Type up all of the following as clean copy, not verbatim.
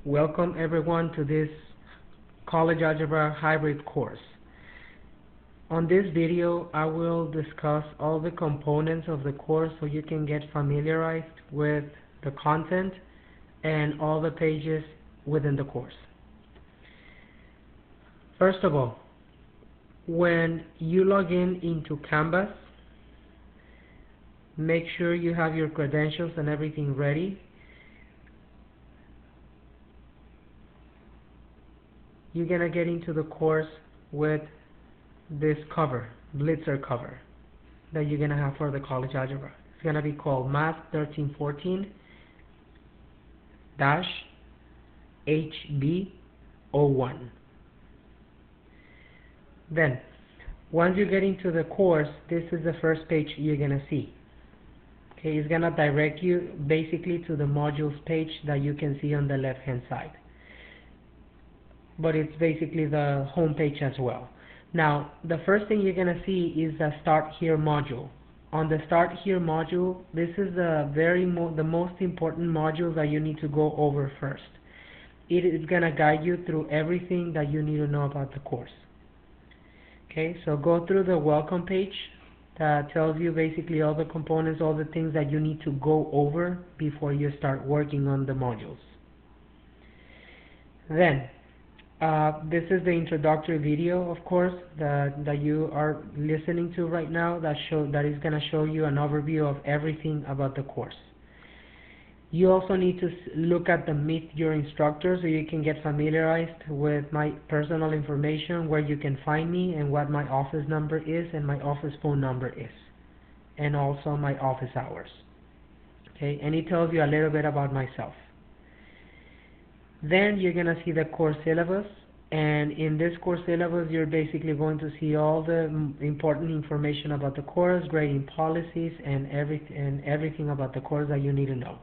Welcome everyone to this College Algebra Hybrid course. On this video, I will discuss all the components of the course so you can get familiarized with the content and all the pages within the course. First of all, when you log in into Canvas, make sure you have your credentials and everything ready. You're gonna get into the course with this cover, Blitzer cover, that you're gonna have for the college algebra. It's gonna be called Math 1314-HB01. Then, once you get into the course, this is the first page you're gonna see. Okay, it's gonna direct you basically to the modules page that you can see on the left hand side. But it's basically the home page as well. Now, the first thing you're going to see is the Start Here module. On the Start Here module, this is the most important module that you need to go over first. It is going to guide you through everything that you need to know about the course. Okay, so go through the welcome page that tells you basically all the components, all the things that you need to go over before you start working on the modules. Then, this is the introductory video, of course, that you are listening to right now, that is going to show you an overview of everything about the course. You also need to look at the Meet Your Instructor so you can get familiarized with my personal information, where you can find me and what my office number is and my office phone number is, and also my office hours. Okay, and it tells you a little bit about myself. Then you're going to see the course syllabus, and in this course syllabus you're basically going to see all the important information about the course, grading policies, and everything about the course that you need to know.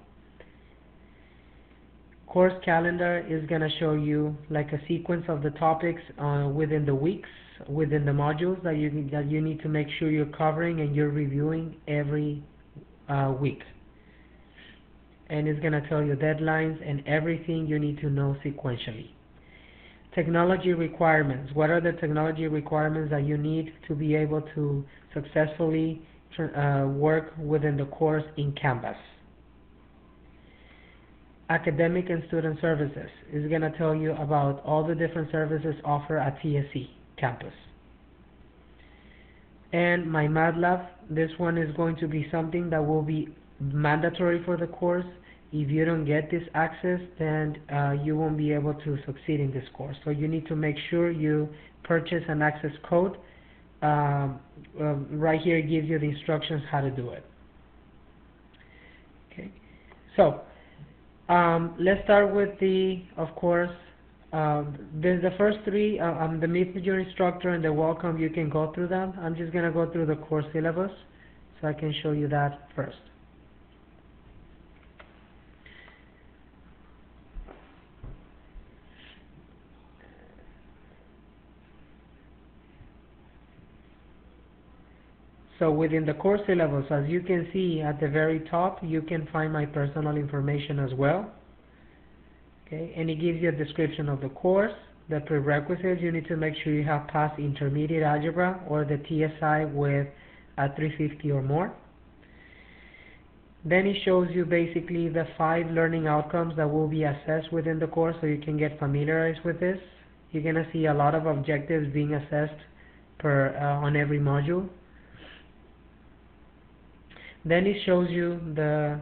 Course calendar is going to show you like a sequence of the topics within the weeks, within the modules that you need to make sure you're covering and you're reviewing every week. And it's going to tell you deadlines and everything you need to know sequentially. Technology requirements. What are the technology requirements that you need to be able to successfully work within the course in Canvas? Academic and student services is going to tell you about all the different services offered at TSC campus. And my Math Lab, this one is going to be something that will be mandatory for the course. If you don't get this access, then you won't be able to succeed in this course. So you need to make sure you purchase an access code. Right here it gives you the instructions how to do it. Okay, so let's start with of course, there's the first three, the Meet Your Instructor and the Welcome. You can go through them. I'm just going to go through the course syllabus so I can show you that first. So within the course syllabus, as you can see at the very top, you can find my personal information as well. Okay, and it gives you a description of the course, the prerequisites. You need to make sure you have passed intermediate algebra or the TSI with a 350 or more. Then it shows you basically the 5 learning outcomes that will be assessed within the course so you can get familiarized with this. You're going to see a lot of objectives being assessed on every module. Then it shows you the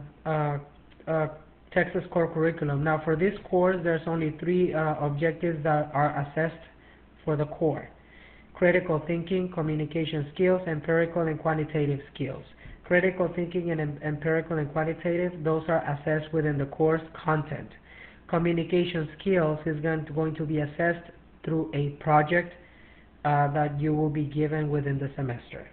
Texas core curriculum. Now for this course, there's only 3 objectives that are assessed for the core: critical thinking, communication skills, empirical and quantitative skills. Critical thinking and empirical and quantitative, those are assessed within the course content. Communication skills is going to be assessed through a project that you will be given within the semester.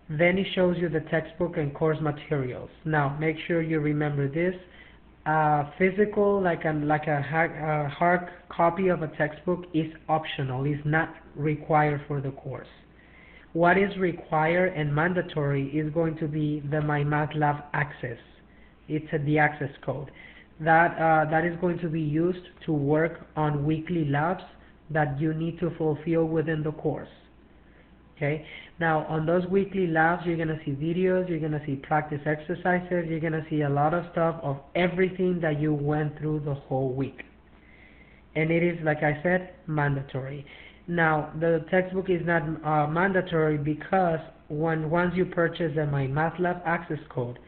Then it shows you the textbook and course materials. Now make sure you remember this. Physical, like a hard copy of a textbook, is optional, is not required for the course. What is required and mandatory is going to be the My Math Lab access. It's the access code. That is going to be used to work on weekly labs that you need to fulfill within the course. Okay. Now on those weekly labs, you're gonna see videos, you're gonna see practice exercises, you're gonna see a lot of stuff of everything that you went through the whole week. And it is, like I said, mandatory. Now the textbook is not mandatory because once you purchase the My Math Lab access code,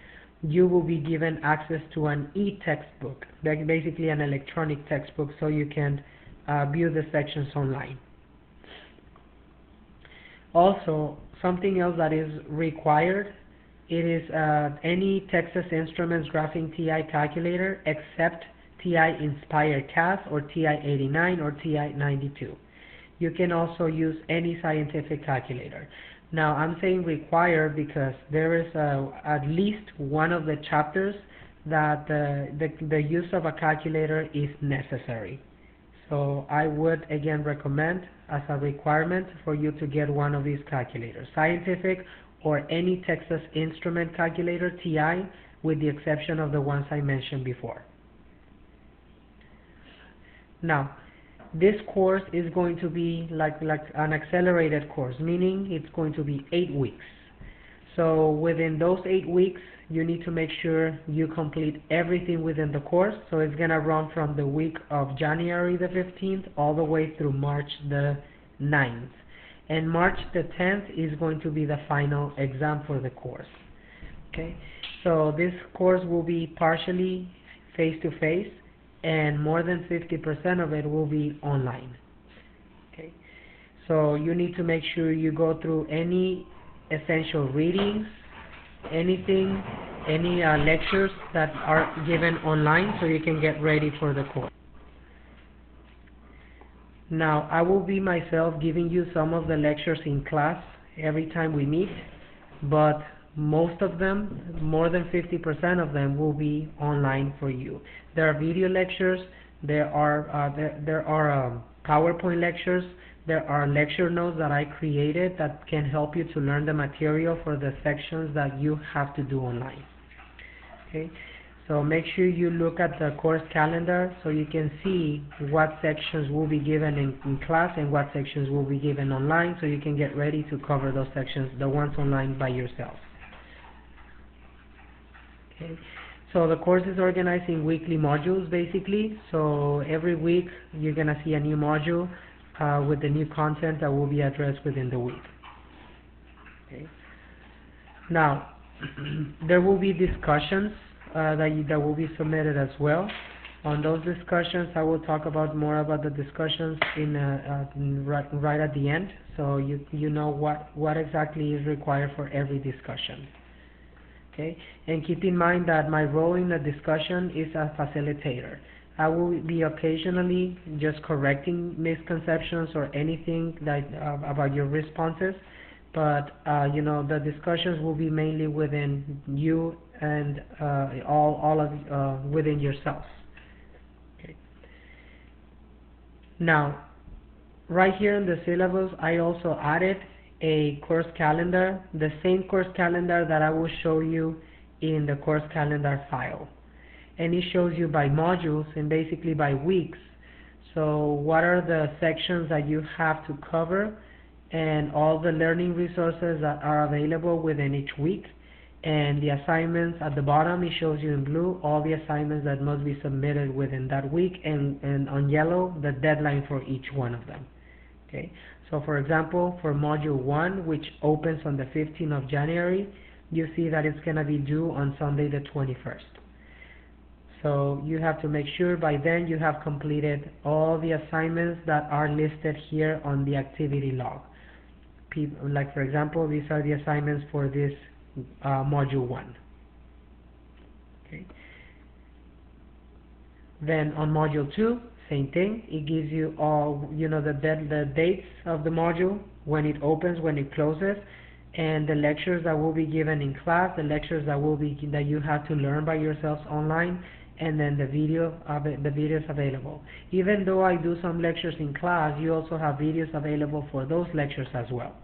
you will be given access to an e-textbook, basically an electronic textbook, so you can view the sections online. Also, something else that is required, it is any Texas Instruments Graphing TI calculator except TI Inspire CAS or TI 89 or TI 92. You can also use any scientific calculator. Now I'm saying require because there is at least one of the chapters that the use of a calculator is necessary. So I would again recommend as a requirement for you to get one of these calculators, scientific or any Texas Instrument calculator TI, with the exception of the ones I mentioned before. Now this course is going to be like an accelerated course, meaning it's going to be 8 weeks. So within those 8 weeks, you need to make sure you complete everything within the course. So it's going to run from the week of January the 15th all the way through March the 9th. And March the 10th is going to be the final exam for the course. Okay, so this course will be partially face-to-face, and more than 50% of it will be online. Okay, so you need to make sure you go through any essential readings, any lectures that are given online, so you can get ready for the course. Now I will be myself giving you some of the lectures in class every time we meet, but most of them, more than 50% of them, will be online for you. There are video lectures, there are PowerPoint lectures, there are lecture notes that I created that can help you to learn the material for the sections that you have to do online. Okay, so make sure you look at the course calendar so you can see what sections will be given in class and what sections will be given online, so you can get ready to cover those sections, the ones online, by yourself. Okay, so the course is organized in weekly modules basically. So every week you're gonna see a new module with the new content that will be addressed within the week. Okay. Now there will be discussions that will be submitted as well. On those discussions, I will talk about more about the discussions right at the end, so you know what exactly is required for every discussion. Okay, and keep in mind that my role in the discussion is a facilitator. I will be occasionally just correcting misconceptions or anything that about your responses, but you know, the discussions will be mainly within you and all of within yourselves. Okay. Now, right here in the syllabus, I also added a course calendar, the same course calendar that I will show you in the course calendar file, and it shows you by modules and basically by weeks. So what are the sections that you have to cover and all the learning resources that are available within each week, and the assignments at the bottom. It shows you in blue all the assignments that must be submitted within that week, and on yellow the deadline for each one of them. Okay, so for example, for module 1, which opens on the 15th of January, you see that it's going to be due on Sunday the 21st. So you have to make sure by then you have completed all the assignments that are listed here on the activity log. Like for example, these are the assignments for this module 1. Okay. Then on module 2, same thing. It gives you all, you know, the dates of the module, when it opens, when it closes, and the lectures that will be given in class, the lectures that you have to learn by yourselves online, and then the videos available. Even though I do some lectures in class, you also have videos available for those lectures as well,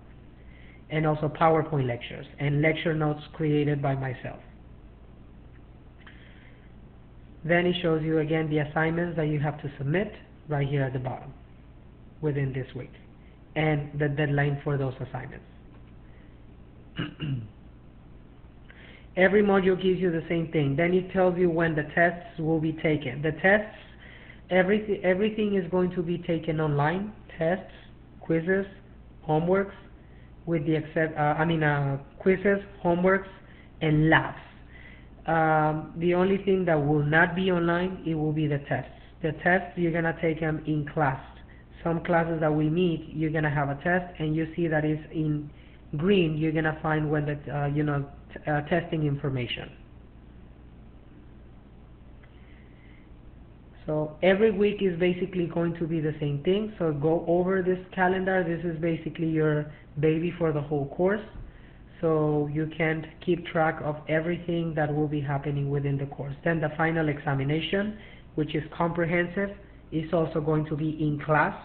and also PowerPoint lectures and lecture notes created by myself. Then it shows you again the assignments that you have to submit right here at the bottom within this week, and the deadline for those assignments. Every module gives you the same thing. Then it tells you when the tests will be taken. The tests, everything is going to be taken online. Tests, quizzes, homeworks, with the quizzes, homeworks, and labs. The only thing that will not be online, it will be the tests. The tests, you're gonna take them in class. Some classes that we meet, you're gonna have a test, and you see that it's in green. You're gonna find when the testing information. So every week is basically going to be the same thing. So go over this calendar. This is basically your baby for the whole course. So you can keep track of everything that will be happening within the course. Then the final examination, which is comprehensive, is also going to be in class.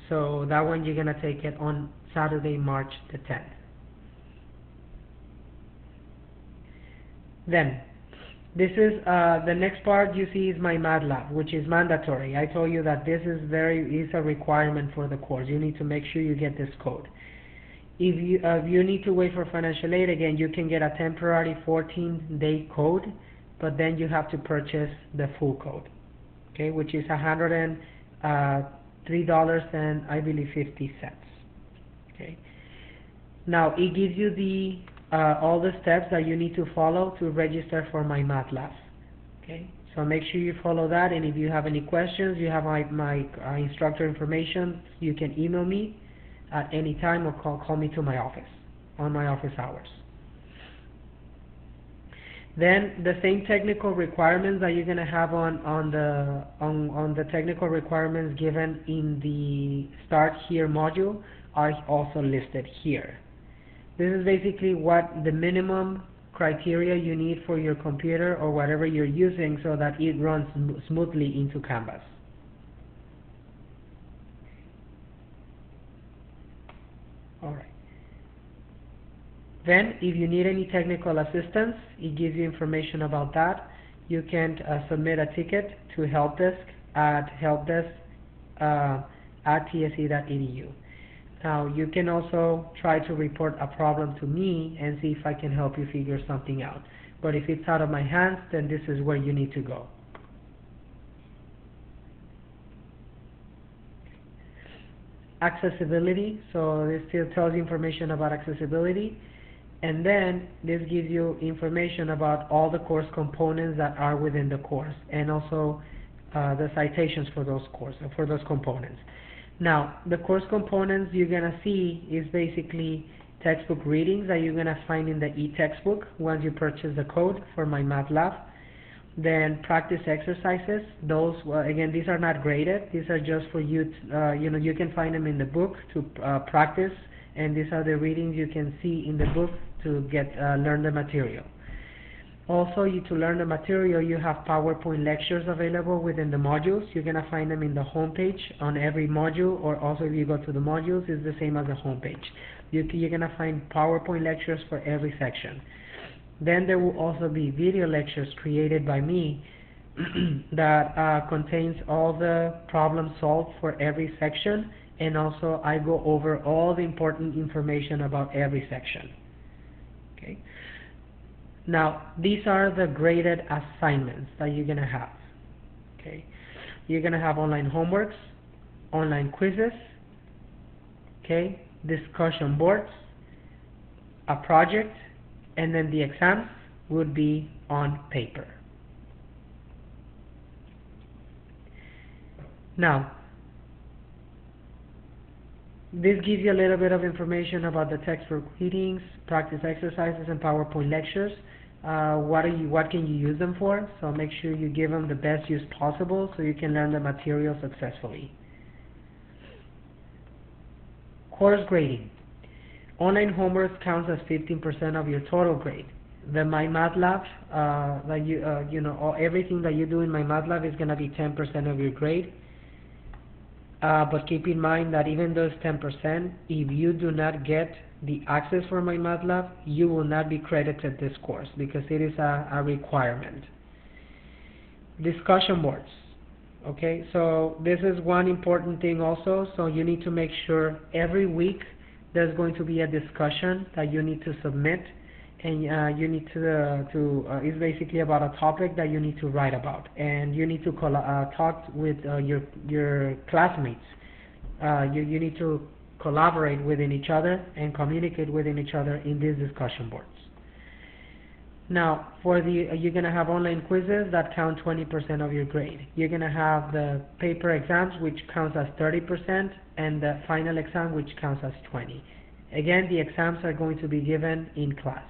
So that one you're going to take it on Saturday, March the 10th. Then this is the next part you see is my MATLAB, which is mandatory. I told you that this is a requirement for the course. You need to make sure you get this code. If you need to wait for financial aid, again, you can get a temporary 14-day code, but then you have to purchase the full code, okay, which is $103 and I believe 50 cents. Okay. Now it gives you the all the steps that you need to follow to register for my MATLAB. Okay. So make sure you follow that, and if you have any questions, you have my instructor information. You can email me at any time or call me to my office on my office hours. Then the same technical requirements that you're going to have on the technical requirements given in the Start Here module are also listed here. This is basically what the minimum criteria you need for your computer or whatever you're using so that it runs smoothly into Canvas. Alright. Then, if you need any technical assistance, it gives you information about that. You can submit a ticket to helpdesk at helpdesk@tse.edu. Now, you can also try to report a problem to me and see if I can help you figure something out. But if it's out of my hands, then this is where you need to go. Accessibility, so this still tells you information about accessibility, and then this gives you information about all the course components that are within the course, and also the citations for those components. Now, the course components you're gonna see is basically textbook readings that you're gonna find in the e-textbook once you purchase the code for my MATLAB. Then practice exercises. Those, again, these are not graded. These are just for you to, you can find them in the book to practice, and these are the readings you can see in the book to get learn the material. Also, to learn the material, you have PowerPoint lectures available within the modules. You're going to find them in the home page on every module, or also if you go to the modules, it's the same as the home page. You're going to find PowerPoint lectures for every section. Then there will also be video lectures created by me that contains all the problems solved for every section, and also I go over all the important information about every section. Okay. Now, these are the graded assignments that you're going to have. Okay. You're going to have online homeworks, online quizzes, okay, discussion boards, a project, and then the exams would be on paper. Now, this gives you a little bit of information about the textbook readings, practice exercises, and PowerPoint lectures. What can you use them for? So make sure you give them the best use possible so you can learn the material successfully. Course grading. Online homework counts as 15% of your total grade. The My MATLAB, everything that you do in My MATLAB is going to be 10% of your grade. But keep in mind that even those 10%, if you do not get the access for My MATLAB, you will not be credited this course because it is a requirement. Discussion boards. Okay, so this is one important thing also. So you need to make sure every week there's going to be a discussion that you need to submit, and you need it's basically about a topic that you need to write about, and you need to talk with your classmates. You need to collaborate within each other and communicate within each other in these discussion boards. Now, you're going to have online quizzes that count 20% of your grade. You're going to have the paper exams, which counts as 30%, and the final exam, which counts as 20%. Again, the exams are going to be given in class.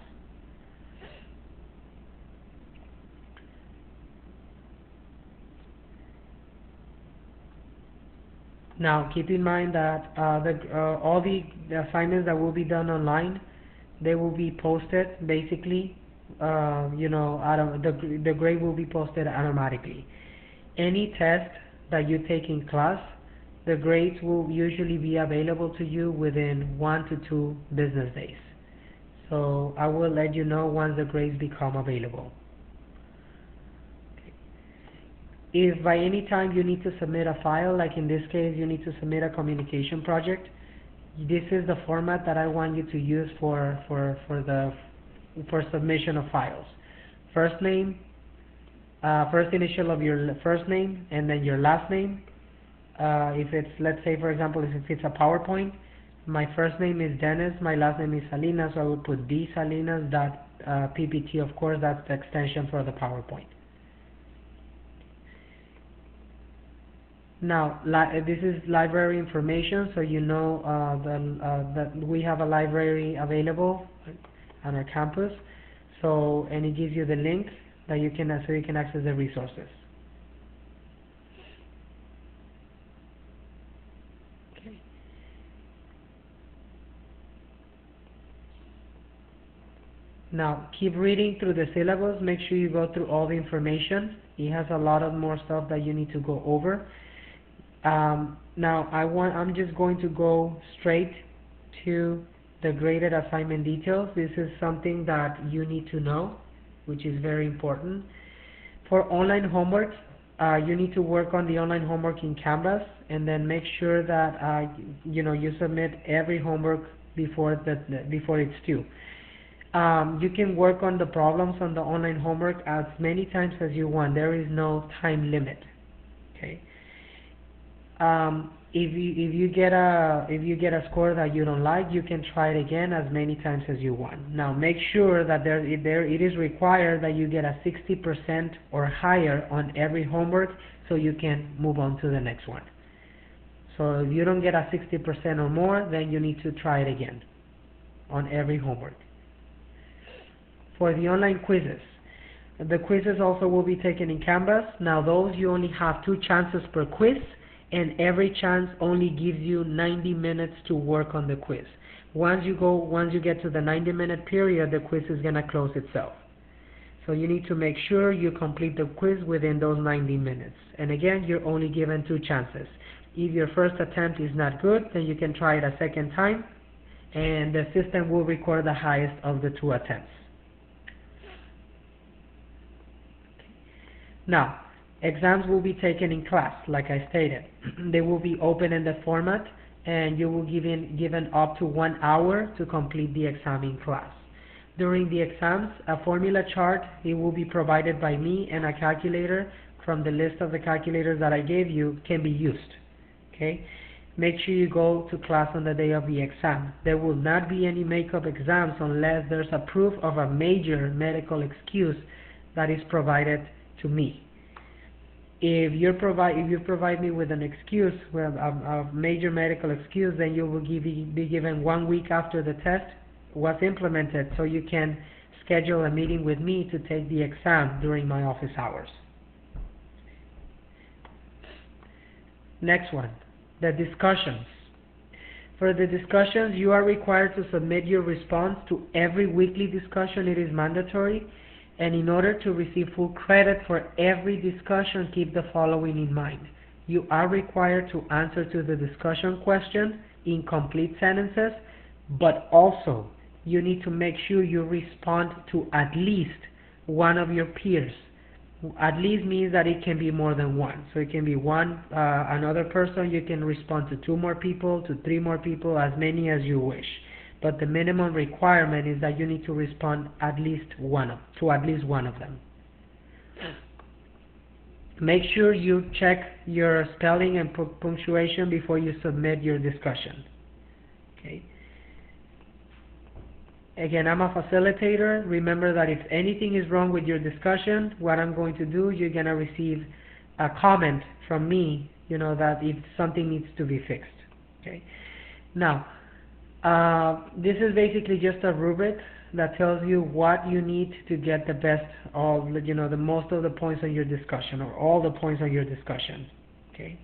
Now, keep in mind that all the assignments that will be done online, they will be posted basically. The grade will be posted automatically. Any test that you take in class, the grades will usually be available to you within 1 to 2 business days. So I will let you know once the grades become available. If by any time you need to submit a file, like in this case you need to submit a communication project, this is the format that I want you to use for submission of files. First name, first initial of your first name, and then your last name. If it's, let's say for example, if it's a PowerPoint, my first name is Dennis, my last name is Salinas, so I would put dsalinas.ppt. Of course, that's the extension for the PowerPoint. Now, this is library information, so you know that we have a library available on our campus. So, and it gives you the link that you can access the resources. Okay. Now, keep reading through the syllabus. Make sure you go through all the information. It has a lot of more stuff that you need to go over. Now I'm just going to go straight to the graded assignment details. This is something that you need to know, which is very important. For online homework, you need to work on the online homework in Canvas, and then make sure that you submit every homework before it's due. You can work on the problems on the online homework as many times as you want. There is no time limit. Okay. If you get a score that you don't like, you can try it again as many times as you want. Now make sure that it is required that you get a 60% or higher on every homework, so you can move on to the next one. So if you don't get a 60% or more, then you need to try it again on every homework. For the online quizzes, the quizzes also will be taken in Canvas. Now those, you only have 2 chances per quiz, and every chance only gives you 90 minutes to work on the quiz. Once you get to the 90-minute period, the quiz is going to close itself. So you need to make sure you complete the quiz within those 90 minutes. And again, you're only given 2 chances. If your first attempt is not good, then you can try it a second time, and the system will record the highest of the 2 attempts. Now, exams will be taken in class, like I stated. They will be open-ended format, and you will be given up to 1 hour to complete the exam in class. During the exams, a formula chart, it will be provided by me, and a calculator from the list of the calculators that I gave you can be used. Okay? Make sure you go to class on the day of the exam. There will not be any makeup exams unless there's a proof of a major medical excuse that is provided to me. If you provide me with an excuse, well, a major medical excuse, then you will be given 1 week after the test was implemented, so you can schedule a meeting with me to take the exam during my office hours. Next one, the discussions. For the discussions, you are required to submit your response to every weekly discussion. It is mandatory. And in order to receive full credit for every discussion, keep the following in mind. You are required to answer to the discussion question in complete sentences, but also you need to make sure you respond to at least one of your peers At least means that it can be more than one. So it can be one, another person. You can respond to 2 more people, to 3 more people, as many as you wish. But the minimum requirement is that you need to respond to at least one of them. Make sure you check your spelling and punctuation before you submit your discussion. Okay. Again, I'm a facilitator. Remember that if anything is wrong with your discussion, what I'm going to do, you're going to receive a comment from me, that if something needs to be fixed. Okay. Now, this is basically just a rubric that tells you what you need to get the best of, the most of the points on your discussion, or all the points on your discussion. Okay.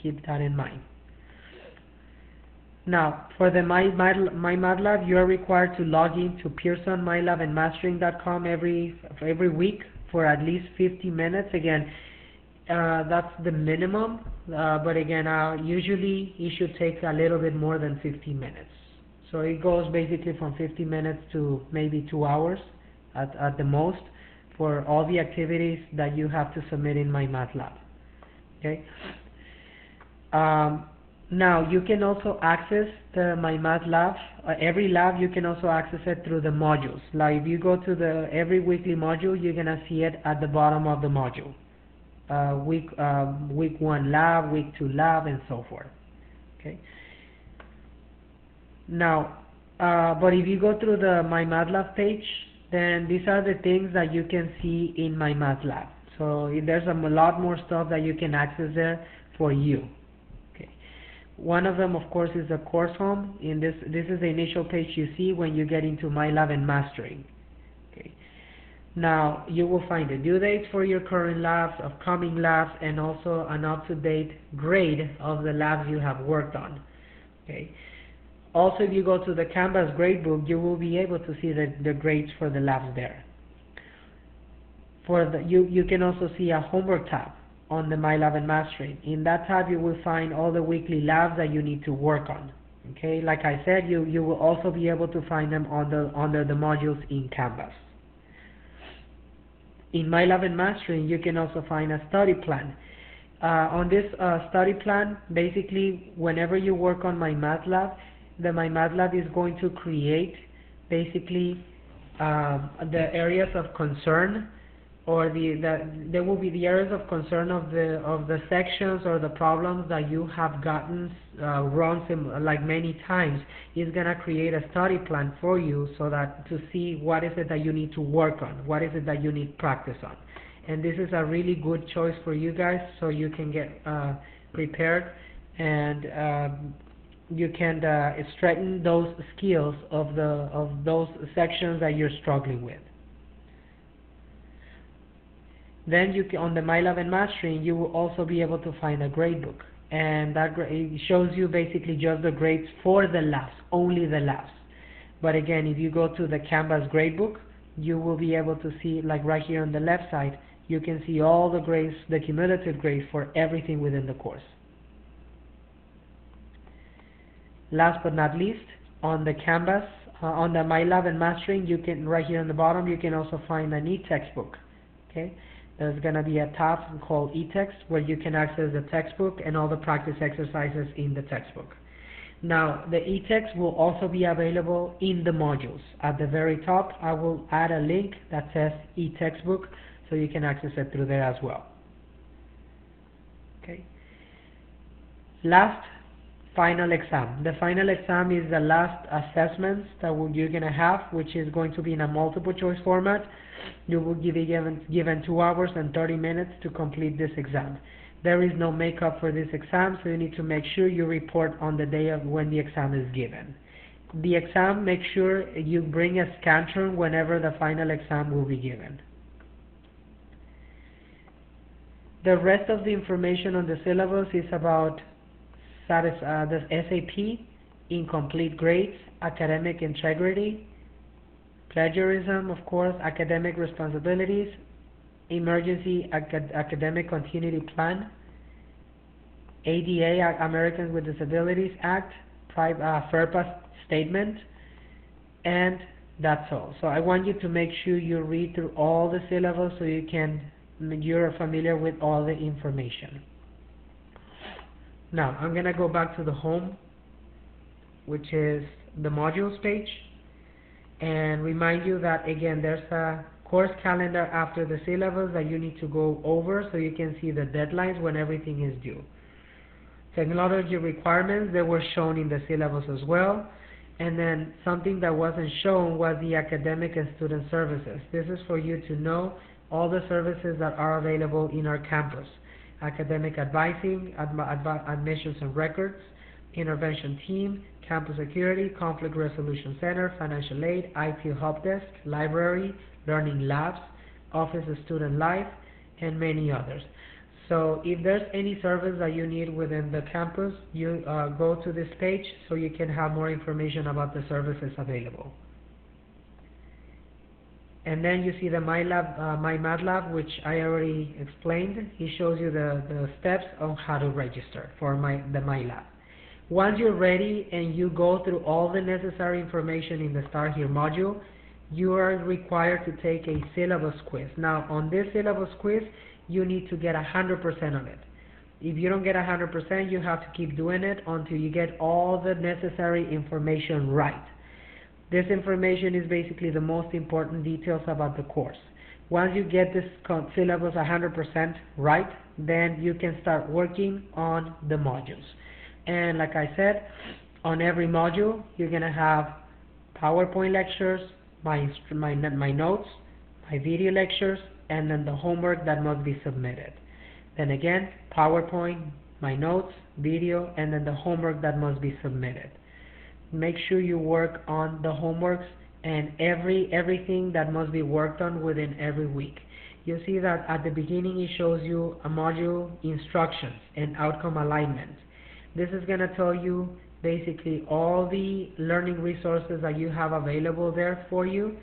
Keep that in mind. Now, for the MyMathLab, you are required to log in to Pearson, MyLab, and Mastering.com every week for at least 50 minutes. Again, that's the minimum, but again, usually it should take a little bit more than 50 minutes. So it goes basically from 50 minutes to maybe 2 hours at the most for all the activities that you have to submit in MyMathLab. Okay. Now, you can also access the MyMathLab. Every lab, you can also access it through the modules. Like if you go to every weekly module, you're going to see it at the bottom of the module. Week 1 lab, week 2 lab, and so forth. Okay. Now, but if you go through the MyMathLab page, then these are the things that you can see in MyMathLab. So there's a lot more stuff that you can access there for you. One of them, of course, is the course home. This is the initial page you see when you get into MyLab and Mastering. Okay. Now, you will find the due dates for your current labs, upcoming labs, and also an up-to-date grade of the labs you have worked on. Okay. Also, if you go to the Canvas gradebook, you will be able to see the grades for the labs there. You can also see a homework tab on the MyLab and Mastering. In that tab, you will find all the weekly labs that you need to work on. Okay, like I said, you will also be able to find them under the modules in Canvas. In MyLab and Mastering, you can also find a study plan. On this study plan, basically, whenever you work on MyMathLab, the MyMathLab is going to create basically the areas of concern, or there will be the areas of concern of the sections or the problems that you have gotten wrong like many times. Is gonna create a study plan for you so that to see what is it that you need to work on, what is it that you need practice on, and this is a really good choice for you guys, so you can get prepared and you can strengthen those skills of those sections that you're struggling with. Then on the MyLab and Mastering, you will also be able to find a gradebook, and that it shows you basically just the grades for the labs, only the labs. But again, if you go to the Canvas gradebook, you will be able to see, like right here on the left side, you can see all the grades, the cumulative grades for everything within the course. Last but not least, on the Canvas, on the MyLab and Mastering, you can, right here on the bottom, you can also find an e-textbook. Okay. There's going to be a tab called e-text where you can access the textbook and all the practice exercises in the textbook. Now, the e-text will also be available in the modules. At the very top, I will add a link that says e-textbook, so you can access it through there as well. Okay. Last, final exam. The final exam is the last assessments that you're going to have, which is going to be in a multiple choice format. You will be given 2 hours and 30 minutes to complete this exam. There is no makeup for this exam, so you need to make sure you report on the day of when the exam is given. The exam, make sure you bring a Scantron whenever the final exam will be given. The rest of the information on the syllabus is about the SAP, incomplete grades, academic integrity, plagiarism, of course, academic responsibilities, emergency academic continuity plan, ADA, Americans with Disabilities Act, FERPA statement, and that's all. So I want you to make sure you read through all the syllabus so you can you're familiar with all the information. Now I'm gonna go back to the home, which is the modules page, and remind you that again there's a course calendar after the syllabus that you need to go over so you can see the deadlines when everything is due. Technology requirements, they were shown in the syllabus as well. And then something that wasn't shown was the academic and student services. This is for you to know all the services that are available in our campus. Academic advising, admissions and records, intervention team, campus security, conflict resolution center, financial aid, IT help desk, library, learning labs, office of student life, and many others. So if there's any service that you need within the campus, you go to this page so you can have more information about the services available. And then you see the MyMathLab, which I already explained. It shows you the steps on how to register for the MyLab. Once you're ready and you go through all the necessary information in the Start Here module, you are required to take a syllabus quiz. Now, on this syllabus quiz, you need to get 100% on it. If you don't get 100%, you have to keep doing it until you get all the necessary information right. This information is basically the most important details about the course. Once you get this syllabus 100% right, then you can start working on the modules. And like I said, on every module, you're going to have PowerPoint lectures, my notes, my video lectures, and then the homework that must be submitted. Then again, PowerPoint, my notes, video, and then the homework that must be submitted. Make sure you work on the homeworks and everything that must be worked on within every week. You see that at the beginning it shows you a module instructions and outcome alignment. This is going to tell you basically all the learning resources that you have available there for you.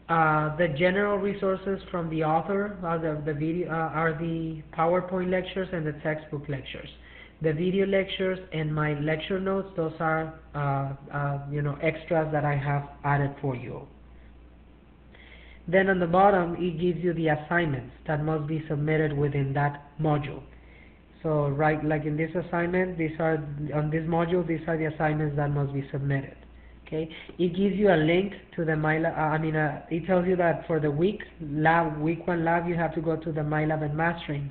The general resources from the author are the video are the PowerPoint lectures and the textbook lectures. The video lectures and my lecture notes, those are extras that I have added for you. Then on the bottom it gives you the assignments that must be submitted within that module. So right, like in this assignment, on this module, these are the assignments that must be submitted. Okay, it gives you a link to the MyLab. It tells you that for the week 1 lab, you have to go to the MyLab and Mastering,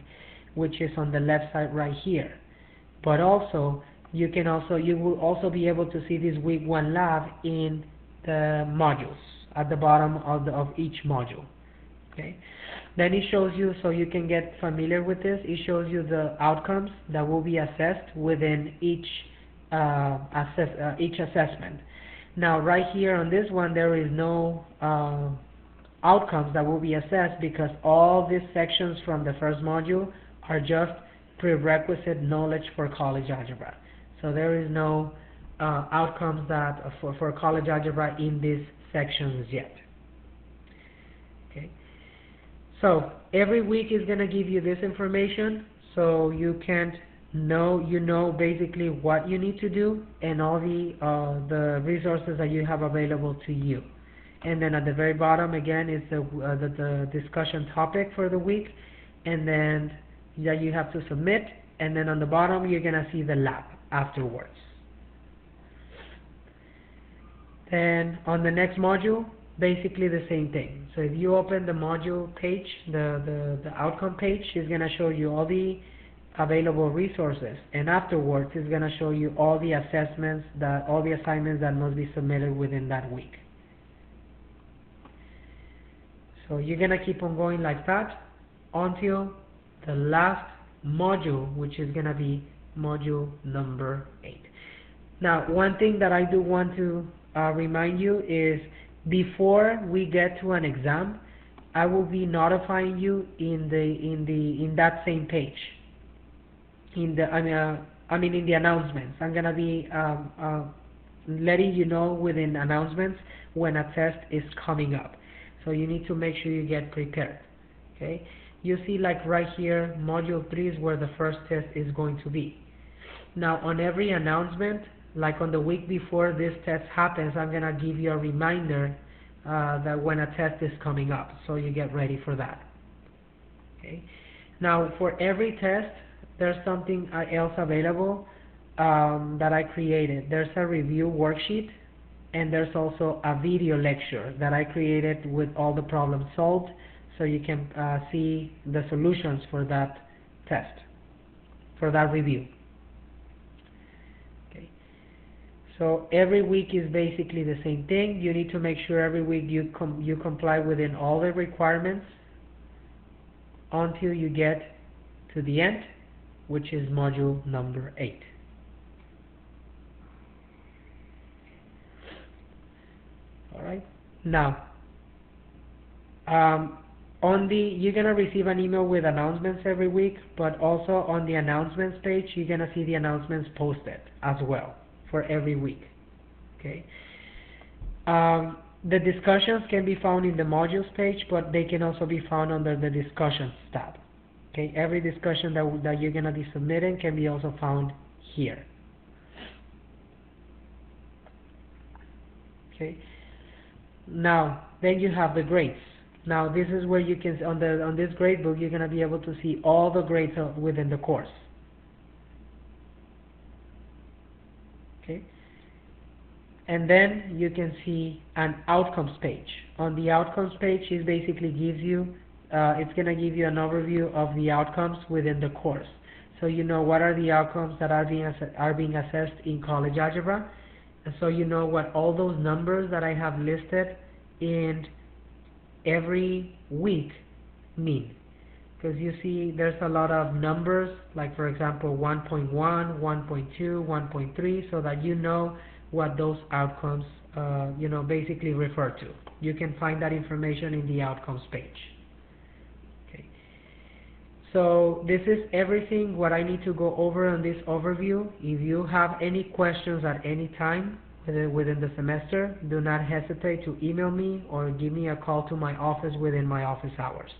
which is on the left side right here. But also, you will also be able to see this week 1 lab in the modules at the bottom of each module. Okay, then it shows you, so you can get familiar with this. It shows you the outcomes that will be assessed within each assessment. Now right here on this one, there is no outcomes that will be assessed because all these sections from the first module are just prerequisite knowledge for college algebra. So there is no outcomes that for college algebra in these sections yet. Okay. So every week is going to give you this information so you can know basically what you need to do and all the resources that you have available to you. And then at the very bottom again is the discussion topic for the week, and then that you have to submit, and then on the bottom you're gonna see the lab afterwards. Then on the next module, basically the same thing. So if you open the module page, the outcome page is gonna show you all the available resources, and afterwards it's going to show you all the assignments that must be submitted within that week. So you're going to keep on going like that until the last module, which is going to be module number 8. Now, one thing that I do want to remind you is before we get to an exam, I will be notifying you in that same page. In the announcements. I'm gonna be letting you know within announcements when a test is coming up. So you need to make sure you get prepared. Okay, you see like right here, module 3 is where the first test is going to be. Now on every announcement, like on the week before this test happens, I'm gonna give you a reminder that when a test is coming up, so you get ready for that. Okay. Now, for every test, there's something else available that I created. There's a review worksheet, and there's also a video lecture that I created with all the problems solved, so you can see the solutions for that test, for that review. Okay. So every week is basically the same thing. You need to make sure every week you comply within all the requirements until you get to the end, which is module number 8. Alright, now you're gonna receive an email with announcements every week, but also on the announcements page you're gonna see the announcements posted as well for every week. Okay. The discussions can be found in the modules page, but they can also be found under the discussions tab. Okay, every discussion that you're gonna be submitting can be also found here. Okay. Now, then you have the grades. Now, this is where you can, on this grade book, you're going to be able to see all the grades within the course. Okay. And then you can see an outcomes page. On the outcomes page, it basically gives you, it's going to give you an overview of the outcomes within the course. So you know what are the outcomes that are being assessed in college algebra. And so you know what all those numbers that I have listed in every week mean. Because you see there's a lot of numbers, like for example 1.1, 1.2, 1.3, so that you know what those outcomes basically refer to. You can find that information in the outcomes page. Okay. So this is everything what I need to go over on this overview. If you have any questions at any time within the semester, do not hesitate to email me or give me a call to my office within my office hours.